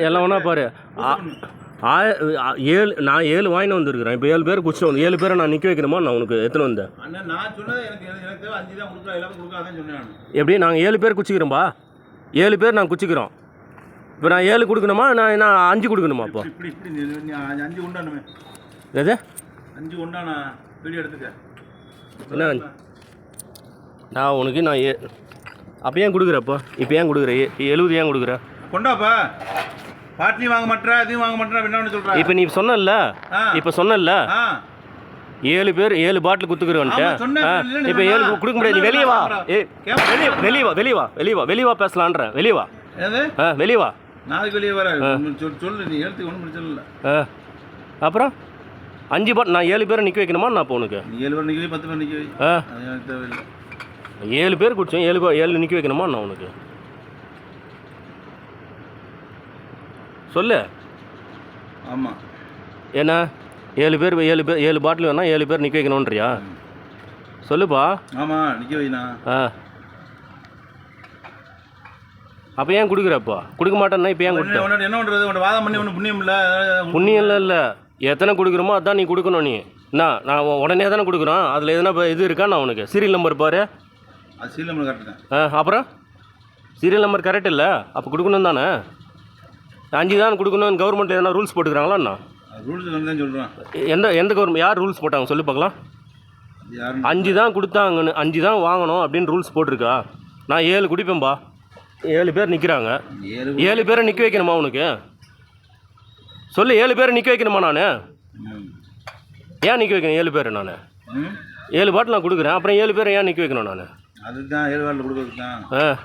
எல்லாம் ஒன்றா பாரு. நான் 7 வாங்கிட்டு வந்துருக்கிறேன். இப்போ 7 பேர் குடிச்சிட்டு வந்து 7 பேரை நான் நிற்க வைக்கணுமா? நான் உனக்கு எத்தனை வந்தேன் எப்படி? நாங்கள் 7 பேர் குச்சிக்கிறோம்பா. 7 பேர் நான் குச்சிக்கிறோம். இப்போ நான் 7 கொடுக்கணுமா? நான் 5 கொடுக்கணுமா? அப்போ எது 5 உண்டானா வீடியோ எடுத்துக்க. என்ன நான் உனக்கு அப்போ ஏன் கொடுக்குறப்போ? இப்போ ஏன் கொடுக்குற? 70 ஏன் கொடுக்குற? கொண்டாப்பா. பாட்லி வாங்க மாட்டேற, அதையும் வாங்க மாட்டேற, என்ன சொல்ற? இப்போ நீ சொன்னல, இப்போ சொன்னல 7 பேர் 7 பாட்டில் குத்துக்கிறோன்ட்டு. இப்போ 7 கொடுக்க முடியாது. நீ வெளியே வா. வெளியே வா பேசலான்ற. வெளியே வா. வெளியே வா. நாளைக்கு வெளியே வர சொல்லு. நீ எழுத்து ஒன்றும் பிரச்சனை இல்லை. அப்புறம் 5 பாட்டில் நான் 7 பேரை நிற்க வைக்கணுமா? நான் இப்போ உனக்கு 7 பேர் நிற்க வை, 10 பேர் நிற்க வை. அது எனக்கு தேவையில்லை. 7 பேர் குடிச்சோம். 7 நிற்க வைக்கணுமா? நான் உனக்கு சொல்லு. ஆமாம். ஏன்னா 7 பேர் 7 பாட்டில் வேணா 7 பேர் நிற்க வைக்கணுன்றியா? சொல்லுப்பா. ஆமாம், நிற்க வைண்ணா. அப்போ ஏன் கொடுக்குறப்போ? கொடுக்க மாட்டேன்னா இப்போ ஏன் கொடுத்த? என்ன பண்ணுறது? உன்னை வாதம் பண்ணி ஒன்று புண்ணியம் இல்லை. புண்ணியம் இல்லை. எத்தனை கொடுக்குறோமோ அதான் நீ கொடுக்கணும். நீ என்ன நான் உடனே தானே கொடுக்குறோம். அதில் எதனா இது இருக்கா? நான் உனக்கு சீரியல் நம்பர் பாரு. அது சீரியல் நம்பர் கரெக்டு தான். அப்புறம் சீரியல் நம்பர் கரெக்ட் இல்லை. அப்போ கொடுக்கணும் தானே. 5 தான் கொடுக்கணும்னு கவர்மெண்ட் எதனா ரூல்ஸ் போட்டுக்கிறாங்களாண்ணா? ரூல்ஸ் தான் சொல்கிறேன். எந்த கவர்மெண்ட் யார் ரூல்ஸ் போட்டாங்க சொல்லி பார்க்கலாம். 5 தான் கொடுத்தாங்கன்னு 5 தான் வாங்கணும் அப்படின்னு ரூல்ஸ் போட்டிருக்கா? நான் 7 குடிப்பேன்பா. 7 பேர் நிற்கிறாங்க. 7 பேரை நிற்க வைக்கணுமா உனக்கு? சொல்லு. 7 பேரை நிற்க வைக்கணுமா? நான் ஏன் நிற்க வைக்கணும் 7 பேர்? நான் 7 பாட்டில் நான் கொடுக்குறேன். அப்புறம் 7 பேரை ஏன் நிற்க வைக்கணும்? நான் அதுதான் 7 பாட்டில் கொடுக்குறது தான்.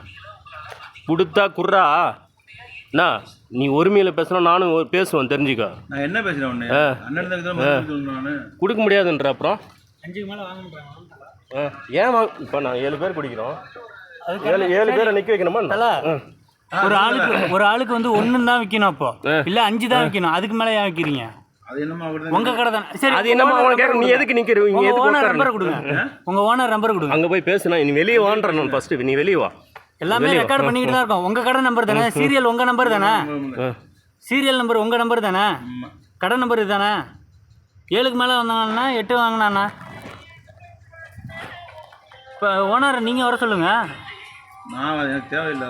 கொடுத்தா குர்ரா. அண்ணா நீ ஒருமையில் பேசுனா நானும் பேசுவேன், தெரிஞ்சுக்க. நான் என்ன பேசுகிறேன் ஒன்று கொடுக்க முடியாதுன்ற. அப்புறம் 5க்கு மேலே வாங்க முடியாது. ஏன் இப்போ நான் 7 பேர் குடிக்கிறோம். 7 பேரை நிற்க வைக்கணுமா? ஒரு ஆளுக்கு வந்து 1 தான் விற்கணும். அப்போ இல்லை 5 தான் விற்கணும். அதுக்கு மேலே ஏன் விற்கிறீங்க? உங்க கடை தானே. சரி, அது என்னமா அவன் கேட்க? நீ எதுக்கு நிற்கிறீங்க? உங்க ஓனர் நம்பர் கொடுங்க. உங்க ஓனர் நம்பர் கொடுங்க. அங்கே போய் பேசுனா. நீ வெளியே வான்ற. நான் ஃபர்ஸ்ட் நீ வெளியே வா. எல்லாமே ரெக்கார்ட் பண்ணிக்கிட்டு தான் இருக்கோம். உங்க கடை நம்பர் தானே. சீரியல் உங்க நம்பர் தானே. சீரியல் நம்பர் உங்க நம்பர் தானே. கடை நம்பர் இது தானே. 7க்கு மேலே வந்தாங்கன்னா 8 வாங்கினாண்ணா. இப்போ ஓனர் நீங்கள் வர சொல்லுங்க. தேவையில்லை.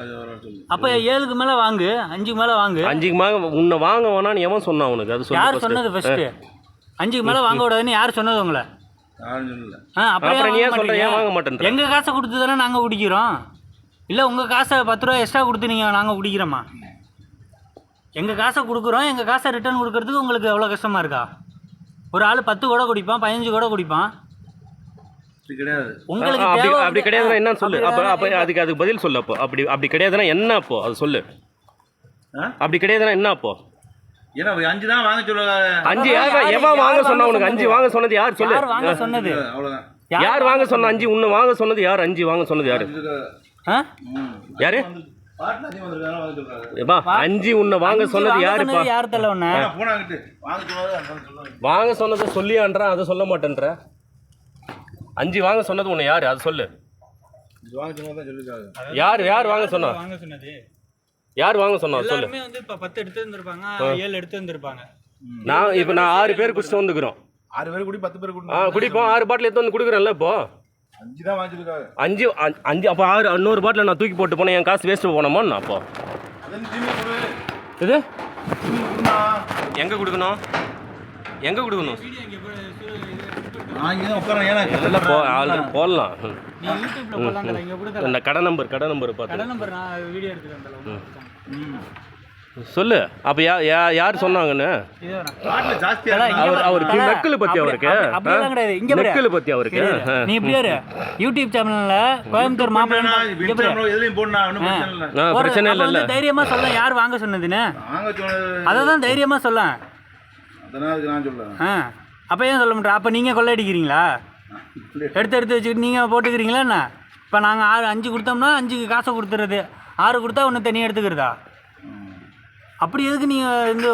அப்போ 7க்கு மேலே வாங்கு, 5க்கு மேலே வாங்கு. 5க்கு மேலே உன்னை வாங்க வேணான்னு எவன் சொன்னா உனக்கு? அது யார் சொன்னது? ஃபர்ஸ்ட்டு 5க்கு மேலே வாங்க விடாதுன்னு யார் சொன்னது உங்களை? அப்புறம் நீ ஏன் சொல்ற? ஏன் வாங்க மாட்டேன்? எங்கள் காசை கொடுத்து தானே நாங்கள் குடிக்கிறோம். இல்லை உங்கள் காசை 10 ரூபா எக்ஸ்ட்ரா கொடுத்து நீங்கள் நாங்கள் குடிக்கிறோமா? எங்கள் காசை கொடுக்குறோம். எங்கள் காசை ரிட்டர்ன் கொடுக்கறதுக்கு உங்களுக்கு எவ்வளோ கஷ்டமாக இருக்கா? ஒரு ஆள் 10 கூட குடிப்பான், 15 கூட குடிப்பான். கிடையாது. உங்களுக்கு அப்படி கிடையாதுன்னா என்ன சொல்லு. அப்போ அதுக்கு பதில் சொல்லு. அப்போ அப்படி கிடையாதுன்னா என்ன? அப்போ அது சொல்லு. அப்படி கிடையாதுன்னா என்ன? அப்போ ஏன்னா 5 தான் வாங்க சொல்லுங்க. 5 எவன் வாங்க சொன்னா உனக்கு? 5 வாங்க சொன்னது யார்? சொல்லு. யார் வாங்க சொன்னது? அவ்வளோதான். யார் வாங்க சொன்னா? 5 உன்னை வாங்க சொன்னது யார்? 5 வாங்க சொன்னது யாரு? யாரு? 5 உன்னை வாங்க சொன்னது யாருப்பா? யார் தலை ஒன்று வாங்க சொன்னதை சொல்லியான்றான். அதை சொல்ல மாட்டேன்ற. 5 வாங்க சொன்னது உன்னை யாரு? அது சொல்லு. யார் வாங்க சொன்னா? யார் வாங்க சொன்னா? சொல்லு. வந்து இப்போ 10 எடுத்து வந்திருப்பாங்க, 7 எடுத்து வந்திருப்பாங்க. இப்போ நான் 6 பேர் குடிச்சிட்டு வந்துக்கிறோம். 6 பேர் குடி 10 பேர் குடிப்போம். 6 பாட்டில் எடுத்து வந்து கொடுக்குறேன்ல. இப்போ 5 தான் வாங்கிருக்காங்க. 5 அப்போ 6 இன்னொரு பாட்டில் நான் தூக்கி போட்டு போனேன். என் காசு வேஸ்ட்டு போனோமா? நான் அப்போ இது எங்கே கொடுக்கணும்? எங்கே கொடுக்கணும்? போடலாம். இந்த கடை நம்பர் பார்த்து சொல்லு. அப்போ யார் சொன்னாங்கன்னு? அவருக்கு நக்கல் பற்றி அவருக்கு நக்கல் பற்றி அவருக்கு. நீ இப்படியாரு யூடியூப் சேனல்ல கோயம்புத்தூர் மாப்பிள்ளை பிரச்சனை இல்லை. தைரியமா சொல்ல யார் வாங்க சொன்னதுன்னு. அதை தான் தைரியமா சொல்ல. அப்போ ஏன் சொல்ல மாட்டேன்? அப்போ நீங்கள் கொள்ளையடிக்கிறீங்களா? எடுத்து வச்சுக்கிட்டு நீங்கள் போட்டுக்கிறீங்களா என்ன? இப்போ நாங்கள் 5 கொடுத்தோம்னா 5க்கு காசை கொடுத்துறது. 6 கொடுத்தா ஒன்று தனியாக எடுத்துக்கிறதா? அப்படி எதுக்கு நீங்கள் இந்த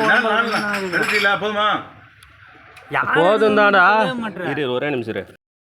போதும் தான்டா. ஒரே நிமிஷம்.